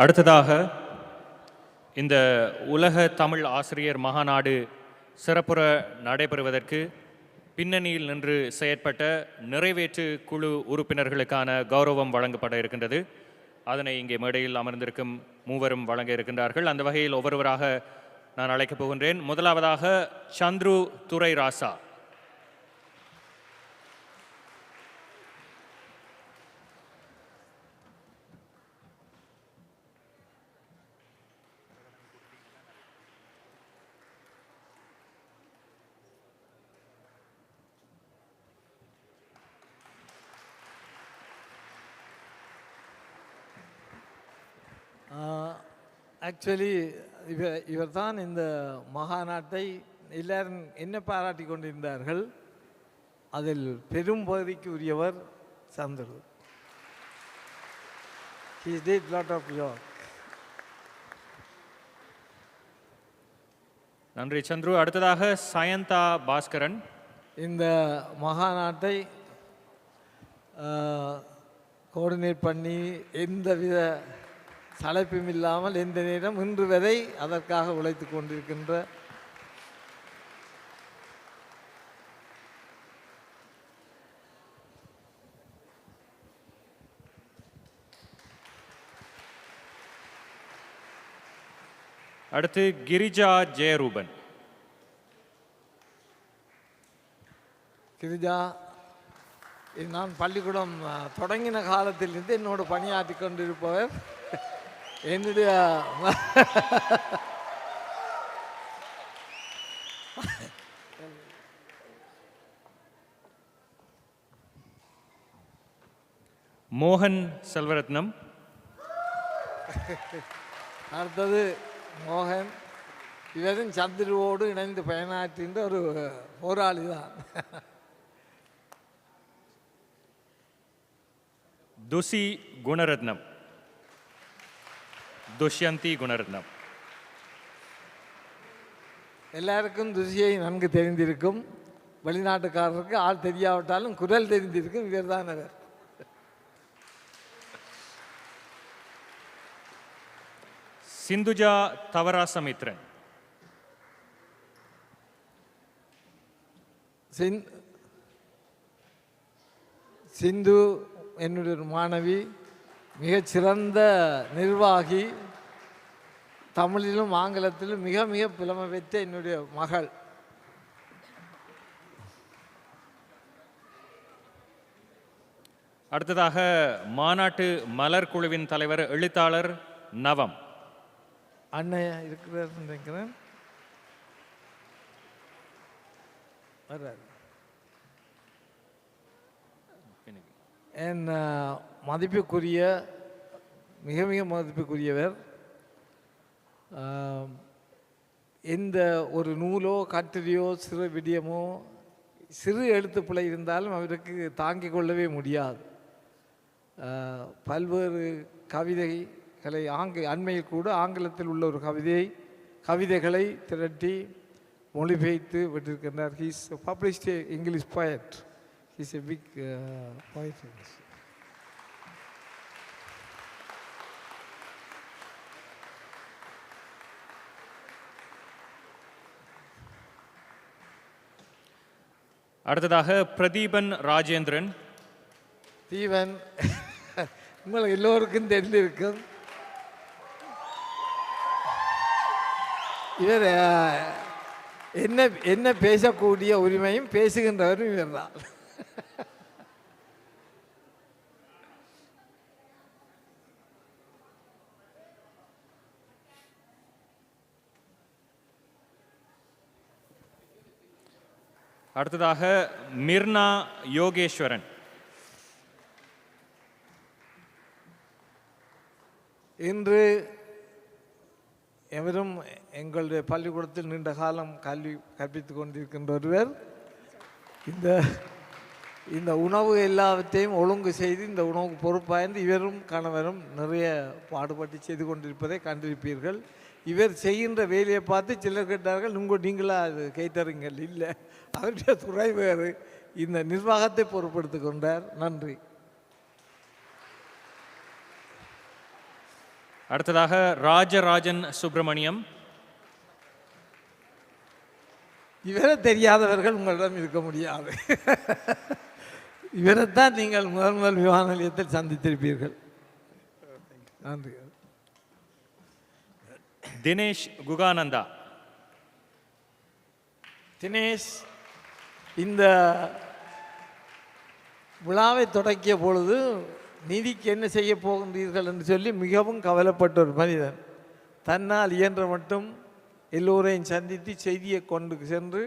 அடுத்ததாக இந்த உலக தமிழ் ஆசிரியர் மகாநாடு சிறப்புற நடைபெறுவதற்கு பின்னணியில் நின்று செயற்பட்ட நிறைவேற்று குழு உறுப்பினர்களுக்கான கௌரவம் வழங்கப்பட இருக்கின்றது. அதனை இங்கே மேடையில் அமர்ந்திருக்கும் மூவரும் வழங்க இருக்கின்றார்கள். அந்த வகையில் ஒவ்வொருவராக நான் அழைக்கப் போகின்றேன். முதலாவதாக சந்துரு துரை ராசா. ஆக்சுவலி இவர் தான் இந்த மகாநாட்டை எல்லாரும் என்ன பாராட்டி கொண்டிருந்தார்கள். அதில் பெரும் பகுதிக்கு உரியவர் Chandru. He did lot of work. நன்றி சந்துரு. அடுத்ததாக சயந்தா பாஸ்கரன். இந்த மகாநாட்டை கோஆர்டினேட் பண்ணி எந்தவித சளைப்பும் இல்லாமல் எந்த நேரம் இன்று வரை அதற்காக உழைத்து கொண்டிருக்கின்ற அடுத்து கிரிஜா ஜெயரூபன். கிரிஜா நான் பள்ளிக்கூடம் தொடங்கின காலத்திலிருந்து என்னோடு பணியாற்றி கொண்டிருப்பவர். என்னுடைய மோகன் செல்வரத்னம். அடுத்தது மோகன். இவரும் சந்திருவோடு இணைந்து பயனாற்றுகின்ற ஒரு போராளி தான். துஷி குணரத்னம். துஷ்யந்தி குணரத்னம். எல்லாருக்கும் துஷியை நன்கு தெரிந்திருக்கும். வெளிநாட்டுக்காரருக்கு ஆள் தெரியாவிட்டாலும் குரல் தெரிந்திருக்கும். இவர் தான் அவர். சிந்துஜா தவராசமித்ரன். சிந்து என்னுடைய ஒரு மாணவி, மிகச்சிறந்த நிர்வாகி, தமிழிலும் ஆங்கிலத்திலும் மிக மிக புலமை பெற்ற என்னுடைய மகள். அடுத்ததாக மாநாட்டு மலர் குழுவின் தலைவர் எழுத்தாளர் நவம். அண்ணன் இருக்கிறார் நினைக்கிறேன். என் மதிப்புக்குரிய மிக மிக மதிப்புக்குரியவர். எந்த ஒரு நூலோ கட்டுரையோ சிறு விடியமோ சிறு எழுத்துப்பிழை இருந்தாலும் அவருக்கு தாங்கிக் கொள்ளவே முடியாது. பல்வேறு கவிதைகளை அண்மையில் கூட ஆங்கிலத்தில் உள்ள ஒரு கவிதைகளை திரட்டி மொழிபெயர்த்து விட்டிருக்கின்றார். He's published English poet. He's a big poet. அடுத்ததாக பிரதீபன் ராஜேந்திரன். தீவன் உங்களுக்கு எல்லோருக்கும் தெரிந்திருக்கும். இவர் என்ன பேசக்கூடிய உரிமையும் பேசுகின்றவரும் இவர் தான். அடுத்ததாக மிர்னா யோகேஸ்வரன். இன்று எவரும் எங்களுடைய பள்ளிக்கூடத்தில் நீண்ட காலம் கல்வி கற்பித்துக் கொண்டிருக்கின்ற ஒருவர். இந்த உணவு எல்லாவற்றையும் ஒழுங்கு செய்து இந்த உணவுக்கு பொறுப்பாய்ந்து இவரும் கணவரும் நிறைய பாடுபட்டு செய்து கொண்டிருப்பதை கண்டிருப்பீர்கள். இவர் செய்கின்ற வேலையை பார்த்து சிலர் கேட்டார்கள், நீங்களா அது கேட்டறீங்கள். இல்லை, அவருடைய துறை வேறு. இந்த நிர்வாகத்தை பொறுப்படுத்தி கொண்டார். நன்றி. அடுத்ததாக ராஜராஜன் சுப்பிரமணியம். இவரை தெரியாதவர்கள் உங்களிடம் இருக்க முடியாது. இவரைத்தான் நீங்கள் முதல் விமான நிலையத்தில் சந்தித்திருப்பீர்கள். நன்றி. தினேஷ் குகானந்தா. தினேஷ் இந்த விழாவை தொடக்கிய பொழுது நிதிக்கு என்ன செய்ய போகின்றீர்கள் என்று சொல்லி மிகவும் கவலைப்பட்ட ஒரு மனிதன். தன்னால் இயன்ற மட்டும் எல்லோரையும் சந்தித்து செய்தியை கொண்டு சென்று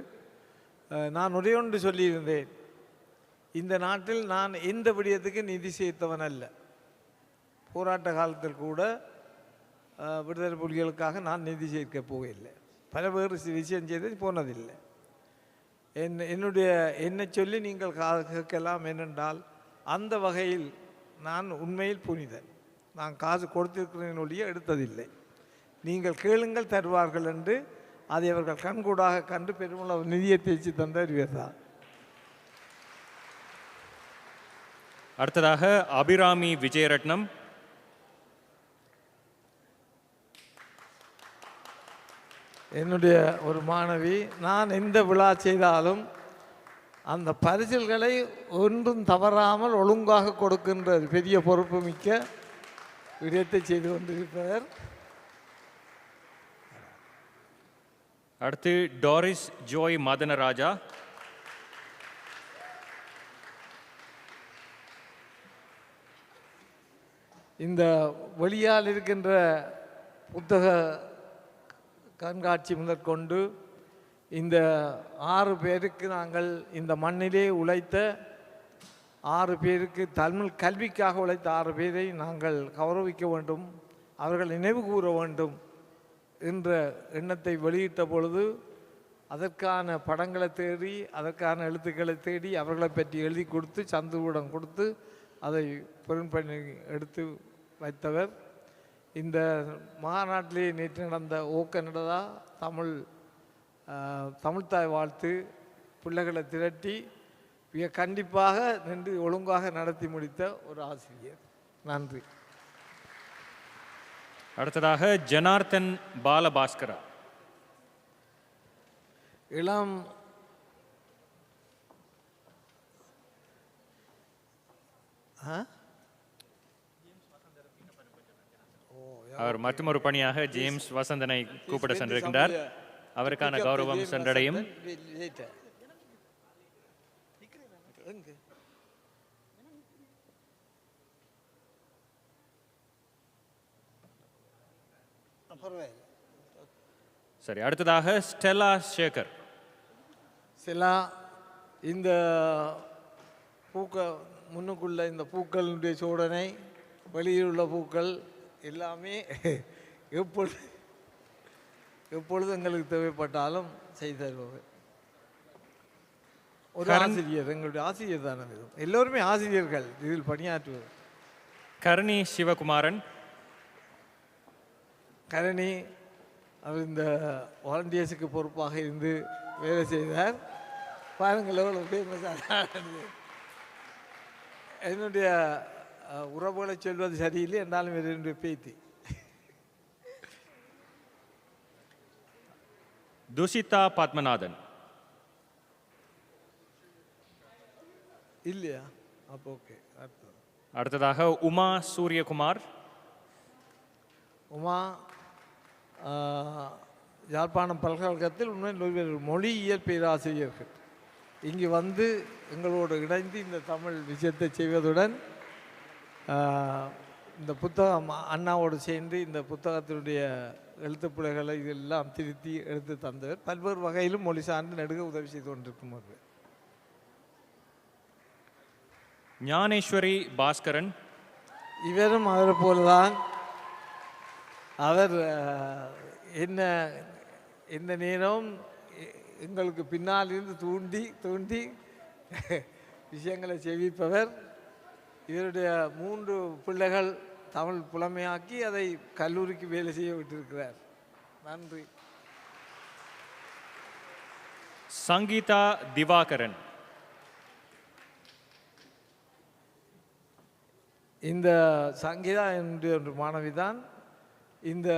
நான் ஒரே ஒன்று சொல்லியிருந்தேன், இந்த நாட்டில் நான் எந்த விடயத்துக்கு நிதி சேர்த்தவன் அல்ல. போராட்ட காலத்தில் கூட விடுதலை புலிகளுக்காக நான் நிதி சேர்க்க போகவில்லை. பல பேர் விஷயம் செய்து போனதில்லை. என்னை சொல்லி நீங்கள் கேட்கலாம் என்னென்றால், அந்த வகையில் நான் உண்மையில் புனிதன். நான் காசு கொடுத்திருக்கிறேன் ஒழிய எடுத்ததில்லை. நீங்கள் கேளுங்கள் தருவார்கள் என்று அதை அவர்கள் கண்கூடாக கண்டு பெருமளவு நிதியை தேய்ச்சி தந்தார் இவர் தான். அடுத்ததாக அபிராமி விஜயரட்னம். என்னுடைய ஒரு மாணவி. நான் எந்த விழா செய்தாலும் அந்த பரிசில்களை ஒன்றும் தவறாமல் ஒழுங்காக கொடுக்கின்ற பெரிய பொறுப்பு மிக்க விடயத்தை செய்து கொண்டிருப்பவர். அடுத்து டாரிஸ் ஜோய் மதனராஜா. இந்த வெளியால் இருக்கின்ற புத்தக கண்காட்சி முதற்கொண்டு இந்த 6 பேருக்கு நாங்கள் இந்த மண்ணிலே உழைத்த 6 பேருக்கு தமிழ் கல்விக்காக உழைத்த 6 பேரை நாங்கள் கௌரவிக்க வேண்டும், அவர்கள் நினைவு கூற வேண்டும் என்ற எண்ணத்தை வெளியிட்ட பொழுது அதற்கான படங்களை தேடி அதற்கான எழுத்துக்களை தேடி அவர்களை பற்றி எழுதி கொடுத்து சந்துருவிடம் கொடுத்து அதை பிரிண்ட் பண்ணி எடுத்து வைத்தவர். இந்த மாநாட்டிலே நேற்று நடந்த ஓக்கனடதா தமிழ்தாய் வாழ்த்து பிள்ளைகளை திரட்டி மிக கண்டிப்பாக நின்று ஒழுங்காக நடத்தி முடித்த ஒரு ஆசிரியர். நன்றி. அடுத்ததாக ஜனார்த்தன் பாலபாஸ்கரா. இளம் அவர் மற்றொரு பணியாக ஜேம்ஸ் வசந்தனை கூப்பிட சென்றிருக்கின்றார். அவருக்கான கௌரவம் சென்றடையும். சரி, அடுத்ததாக ஸ்டெல்லா சேகர். ஸ்டெல்லா இந்த முன்னுக்குள்ள இந்த பூக்களுடைய சோடனை வெளியில் உள்ள பூக்கள் எல்லாமே எப்பொழுது எங்களுக்கு தேவைப்பட்டாலும் செய்து தருவது ஒரு ஆசிரியர். எங்களுடைய ஆசிரியர் தானே, எல்லோருமே ஆசிரியர்கள் இதில் பணியாற்றுவது. கருணி சிவகுமாரன். கரணி அவர் இந்த வாலண்டியர்ஸுக்கு பொறுப்பாக இருந்து வேலை செய்தார். பாருங்கள் எவ்வளோ ஃபேமஸ். என்னுடைய உறவுகளை சொல்வது சரியில்லை என்றாலும் என்னுடைய பேத்தி. துஷிதா பத்மநாதன். இல்லையா? அப்போ ஓகே. அடுத்ததாக உமா சூரியகுமார். உமா யாழ்ப்பாணம் பல்கலைக்கழகத்தில் உண்மையில் மொழியியல் பேராசிரியர்கள் இங்கு வந்து எங்களோடு இணைந்து இந்த தமிழ் விஷயத்தை செய்வதுடன் இந்த புத்தகம் அண்ணாவோடு சேர்ந்து இந்த புத்தகத்தினுடைய எழுத்துப்பிழைகளை இதெல்லாம் திருத்தி எடுத்து தந்தவர். பல்வேறு வகையிலும் மொழி சார்ந்து நெடுக உதவி செய்து கொண்டிருக்கும் ஒருவர். ஞானேஸ்வரி பாஸ்கரன். இவரும் அவரை போலதான். அவர் எந்த நேரம் எங்களுக்கு பின்னால் இருந்து தூண்டி தூண்டி விஷயங்களை செவிப்பவர். இவருடைய 3 பிள்ளைகள் தமிழ் புலமையாக்கி அதை கல்லூரிக்கு வேலை செய்ய விட்டிருக்கிறார். நன்றி. சங்கீதா திவாகரன். இந்த சங்கீதா என்னுடைய ஒரு மாணவி தான். இந்த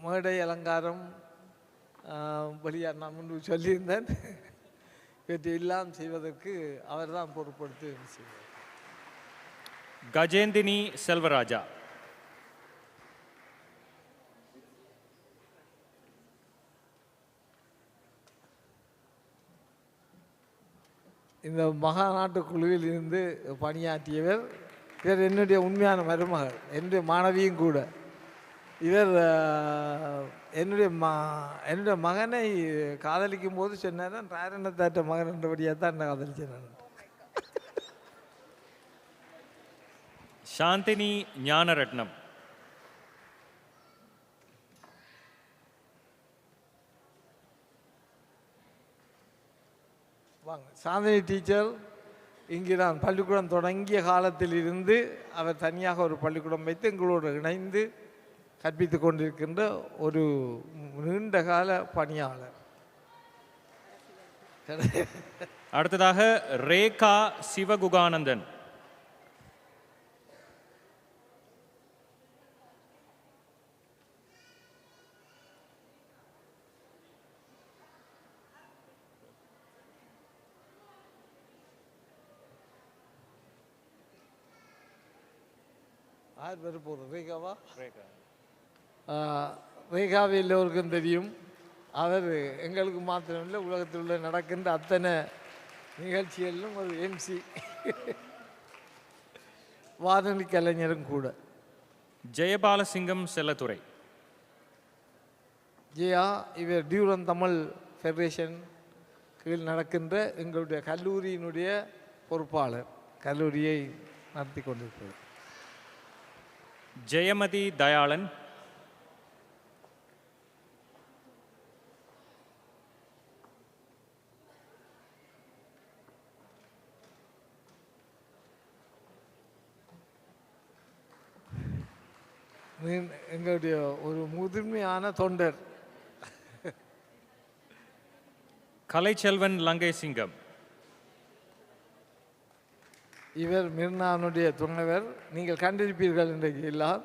மேடை அலங்காரம் வெளியாக நான் முன்பு சொல்லியிருந்தேன். இவற்றை எல்லாம் செய்வதற்கு அவர்தான் பொறுப்படுத்தி செய்வார். கஜேந்தினி செல்வராஜா. இந்த மகாநாட்டு குழுவில் இருந்து பணியாற்றியவர். இவர் என்னுடைய உண்மையான மருமகள், என்னுடைய மாணவியும் கூட. இவர் என்னுடைய மகனை காதலிக்கும் போது சொன்னார், ராரணத்தாற்ற மகன் என்றபடியாக தான் என்ன காதலிச்சேன். சாந்தினி ஞானரட்னம். வாங்க. சாந்தினி டீச்சர் இங்கு நான் பள்ளிக்கூடம் தொடங்கிய காலத்தில் இருந்து அவர் தனியாக ஒரு பள்ளிக்கூடம் வைத்து எங்களோடு இணைந்து கற்பித்து கொண்டிருக்கின்ற ஒரு நீண்ட கால பணியாளர். அடுத்ததாக ரேகா சிவகுகானந்தன். யார் பேர் போகிறோம்? ரேகாவா? ரேகாவை எல்லோருக்கும் தெரியும். அவர் எங்களுக்கு மாத்திரமில்லை, உலகத்தில் உள்ள நடக்கின்ற அத்தனை நிகழ்ச்சிகளிலும் ஒரு MC, வானொலி கலைஞரும் கூட. ஜெயபாலசிங்கம் செல்லத்துறை. ஜெயா இவர் டியூரன் தமிழ் ஃபெடரேஷன் கீழ் நடக்கின்ற எங்களுடைய கல்லூரியினுடைய பொறுப்பாளர், கல்லூரியை நடத்தி கொண்டிருக்கிறார். ஜெயமதி தயாளன். எங்களுடைய ஒரு முதன்மையான தொண்டர் கலைச்செல்வன் லங்கை சிங்கம். இவர் மிர்னானுடைய துணைவர். நீங்கள் கண்டிருப்பீர்கள் இன்றைக்கு எல்லாம்.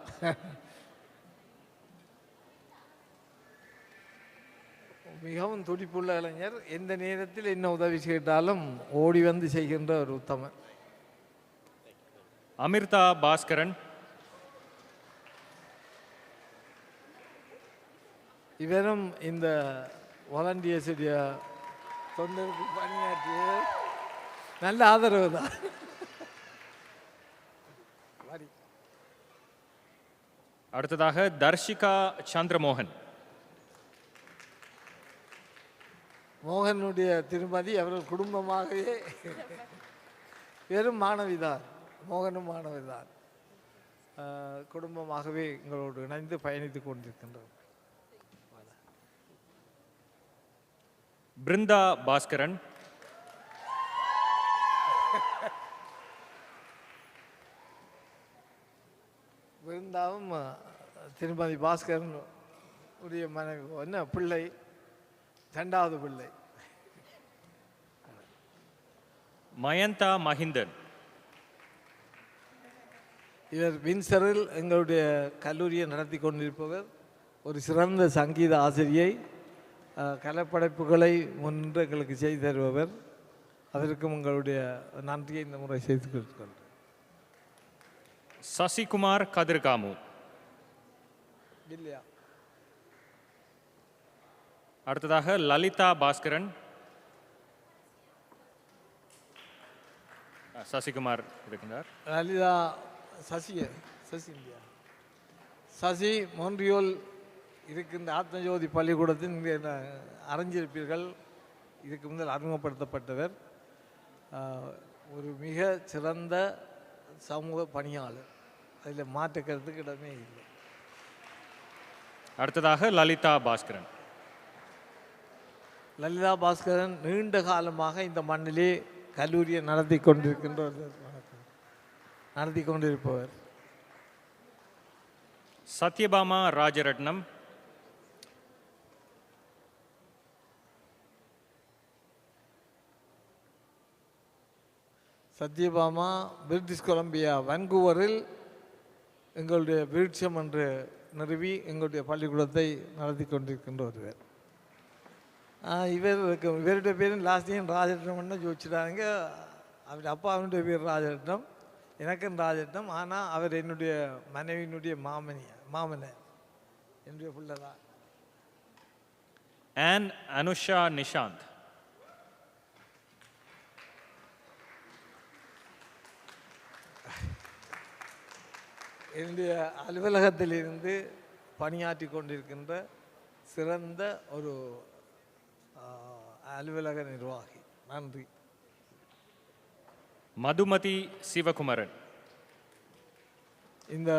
மிகவும் துடிப்புள்ள இளைஞர். எந்த நேரத்தில் என்ன உதவி கேட்டாலும் ஓடி வந்து செய்கின்ற ஒரு உத்தமர். அமிர்தா பாஸ்கரன். இவரும் இந்த வாலண்டியர்ஸுடைய தொண்டருக்கு பணியாற்றிய நல்ல ஆதரவு தான். அடுத்ததாக தர்ஷிகா சந்திரமோகன். மோகனுடைய திருமதி அவர்கள் குடும்பமாகவே வெறும் மாணவிதான். மோகனும் மாணவிதான். குடும்பமாகவே எங்களோடு இணைந்து பயணித்து கொண்டிருக்கின்றோம். பிருந்தா பாஸ்கரன். பிருந்தாவும் திருமதி பாஸ்கரன் உடைய மனைவி, என்ன பிள்ளை, இரண்டாவது பிள்ளை. மயந்தா மஹிந்தன். இவர் வின்சரில் எங்களுடைய கல்லூரியை நடத்தி கொண்டிருப்பவர். ஒரு சிறந்த சங்கீத ஆசிரியை, கலைப்படைப்புகளை முன்னின்று எங்களுக்கு செய்து தருபவர். அதற்கும் உங்களுடைய நன்றியை இந்த முறை செய்து கொள்கிறேன். சசிகுமார் கதிர்காமு. இல்லையா? அடுத்ததாக லலிதா பாஸ்கரன். சசிகுமார் இருக்கின்றார். லலிதா சசி இல்லையா? சசி மோன்றியோல் இருக்கின்ற ஆத்மஜோதி பள்ளிக்கூடத்தில் இங்கே அறிஞ்சிருப்பீர்கள். இதுக்கு முதல் அறிமுகப்படுத்தப்பட்டவர். ஒரு மிக சிறந்த சமூக பணியாளர். அதில் மாற்ற கருத்துக்கு இடமே இல்லை. அடுத்ததாக லலிதா பாஸ்கரன். லலிதா பாஸ்கரன் நீண்ட காலமாக இந்த மண்ணிலே கல்லூரியை நடத்தி கொண்டிருப்பவர். சத்யபாமா ராஜரட்னம். சத்யபாமா பிரிட்டிஷ் கொலம்பியா வன்கூவரில் எங்களுடைய விருட்சம் என்று நிறுவி எங்களுடைய பள்ளிக்கூடத்தை நடத்தி கொண்டிருக்கின்ற ஒருவர். இவருடைய பேரும் லாஸ்ட் நேம் ராஜரட்னம்னு யோசிச்சுட்டாங்க. அவர் அப்பாவினுடைய பேர் ராஜரட்னம், எனக்கும் ராஜரட்னம். ஆனால் அவர் என்னுடைய மனைவியினுடைய மாமனர், என்னுடைய பிள்ளை தான். And Anusha Nishant. என்னுடைய அலுவலகத்திலிருந்து பணியாற்றி கொண்டிருக்கின்ற சிறந்த ஒரு அலுவலக நிர்வாகி. நன்றி. மதுமதி சிவகுமரன். இந்த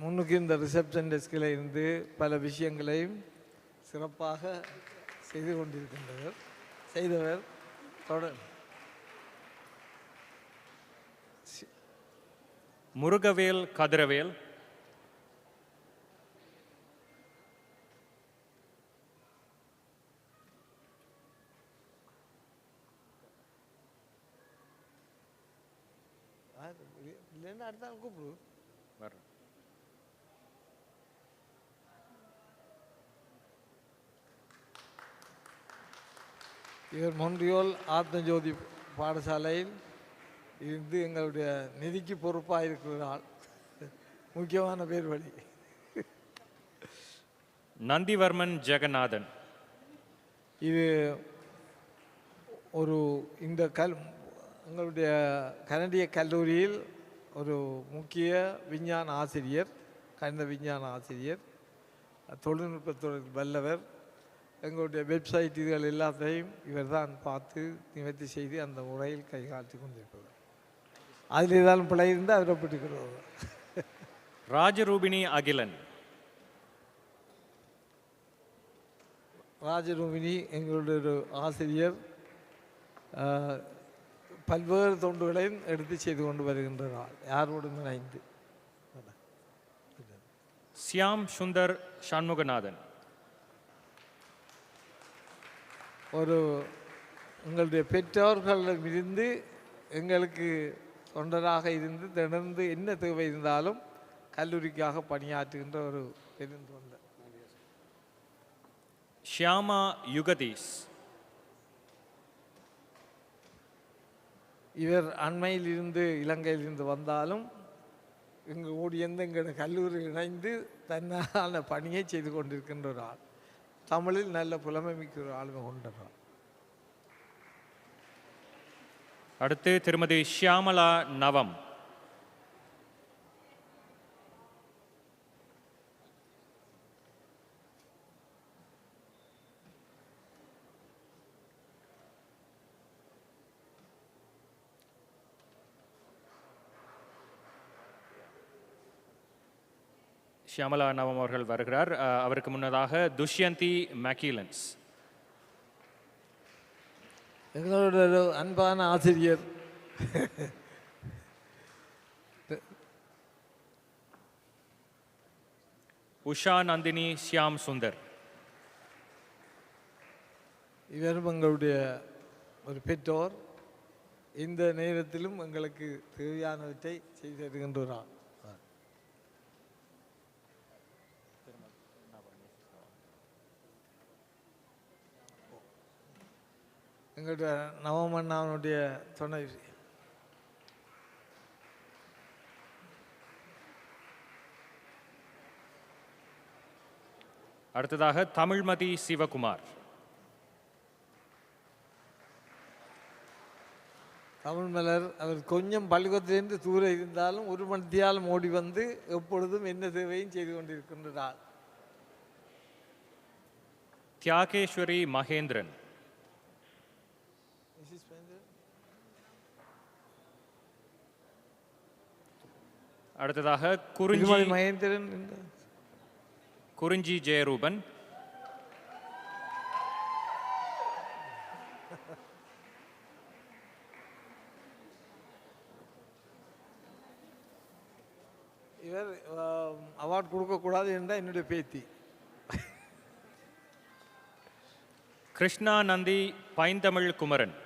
முன்னுக்கு இந்த ரிசப்ஷன் டெஸ்கில் இருந்து பல விஷயங்களையும் சிறப்பாக செய்து செய்தவர் தொடர் முருகவேல் கதிரவேல். இல்லைன்னா அடுத்த நாள் கூப்பிடு. இவர் மொன்றியோல் ஆத்மஜோதி பாடசாலையில் இருந்து எங்களுடைய நிதிக்கு பொறுப்பாக இருக்கிறாள். முக்கியமான பேர் வழி. நந்திவர்மன் ஜெகநாதன். இது ஒரு இந்த எங்களுடைய கனடிய கல்லூரியில் ஒரு முக்கிய விஞ்ஞான ஆசிரியர், கணித விஞ்ஞான ஆசிரியர், தொழில்நுட்பத்துறையில் வல்லவர். எங்களுடைய வெப்சைட் இதுகள் எல்லாத்தையும் இவர் தான் பார்த்து நிவர்த்தி செய்து அந்த முறையில் கைகாட்டி கொண்டிருப்பவர். அதில் ஏதாவது பிழை இருந்தால் அவரை பெற்றுக்கிறது. ராஜரூபிணி அகிலன். ராஜரூபிணி எங்களுடைய ஒரு ஆசிரியர், பல்வேறு தொண்டுகளையும் எடுத்து செய்து கொண்டு வருகின்றார். யாரோடும் இணைந்து. சியாம் சுந்தர் சண்முகநாதன். ஒரு எங்களுடைய பெற்றோர்களிடமிருந்து எங்களுக்கு தொண்டராக இருந்து தொடர்ந்து என்ன தேவை இருந்தாலும் கல்லூரிக்காக பணியாற்றுகின்ற ஒரு பெருந்தொண்டர். ஷியாமா யுகதீஸ். இவர் அண்மையில் இருந்து இலங்கையிலிருந்து வந்தாலும் ஓடியந்து எங்களுடைய கல்லூரி இணைந்து தன்னான பணியை செய்து கொண்டிருக்கின்ற ஒரு ஆள். தமிழில் நல்ல புலமை மிக்க ஒரு ஆளுமை கொண்டார். அடுத்து திருமதி ஷியாமலா நவம். ஷியாமலா நவம் அவர்கள் வருகிறார். அவருக்கு முன்னதாக துஷ்யந்தி மேக்கிலன்ஸ். எங்களோட ஒரு அன்பான ஆசிரியர், உஷா நந்தினி ஷியாம் சுந்தர். இவரும் எங்களுடைய ஒரு பெற்றோர். இந்த நேரத்திலும் எங்களுக்கு தேவையானவற்றை செய்து தருகின்ற ஒரு ஆள். எங்களுடைய நவமன்னாவுடைய துணை. அடுத்ததாக தமிழ்மதி சிவகுமார். தமிழ் மலர் அவர் கொஞ்சம் பள்ளிக்கூடத்திலிருந்து தூர இருந்தாலும் ஒரு மணித்தியாலும் ஓடி வந்து எப்பொழுதும் என்ன தேவையும் செய்து கொண்டிருக்கின்றார். தியாகேஸ்வரி மகேந்திரன். அடுத்ததாக மகேந்திரன், குறிஞ்சி ஜெயரூபன். இவர் அவார்டு கொடுக்கக்கூடாது என்றால் என்னுடைய பேத்தி. கிருஷ்ணா நந்தி பைந்தமிழ் குமரன்.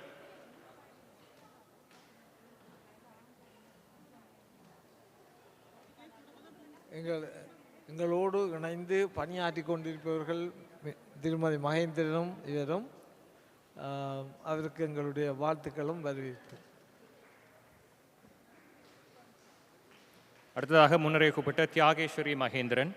எங்களோடு இணைந்து பணியாற்றி கொண்டிருப்பவர்கள் திருமதி மகேந்திரனும் இவரும். அவருக்கு எங்களுடைய வாழ்த்துக்களும் வரவேற்பு. அடுத்ததாக முன்னரே கூப்பிட்ட தியாகேஸ்வரி மகேந்திரன்.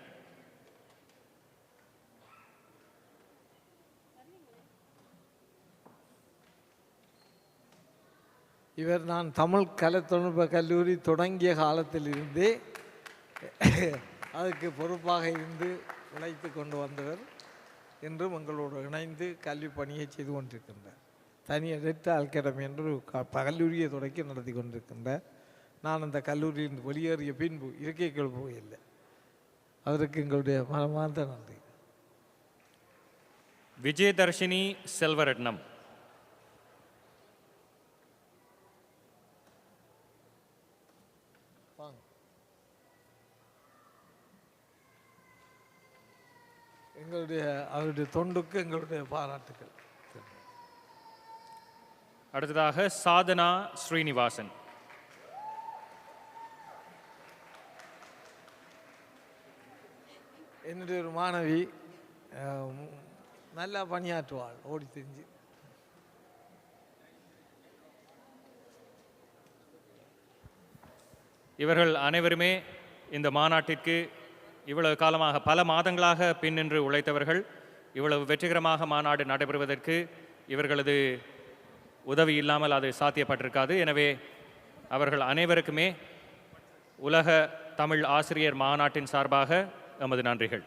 இவர் நான் தமிழ் கலை தொழில்நுட்ப கல்லூரி தொடங்கிய காலத்திலிருந்தே அதுக்கு பொறுப்பாக இருந்து உழைத்து கொண்டு வந்தவர். என்றும் எங்களோடு இணைந்து கல்வி பணியை செய்து கொண்டிருக்கின்றார். தனியாக ரெட் அல்கடமி என்று ஒரு கல்லூரியை தொடக்கி நடத்தி கொண்டிருக்கின்றார். நான் அந்த கல்லூரியில் வெளியேறிய பின்பு இருக்கைகள் போகவில்லை. அவருக்கு எங்களுடைய மனமார்ந்த நன்றி. விஜயதர்ஷினி செல்வரட்னம். அவருடைய தொண்டுக்கு எங்களுடைய பாராட்டுகள். அடுத்ததாக சாதனா ஸ்ரீனிவாசன். என்னுடைய ஒரு மாணவி, நல்லா பணியாற்றுவாள், ஓடி தெரிஞ்சு. இவர்கள் அனைவருமே இந்த மாநாட்டிற்கு இவ்வளவு காலமாக பல மாதங்களாக பின்னின்று உழைத்தவர்கள். இவ்வளவு வெற்றிகரமாக மாநாடு நடைபெறுவதற்கு இவர்களது உதவி இல்லாமல் அது சாத்தியப்பட்டிருக்காது. எனவே அவர்கள் அனைவருக்குமே உலக தமிழ் ஆசிரியர் மாநாட்டின் சார்பாக எமது நன்றிகள்.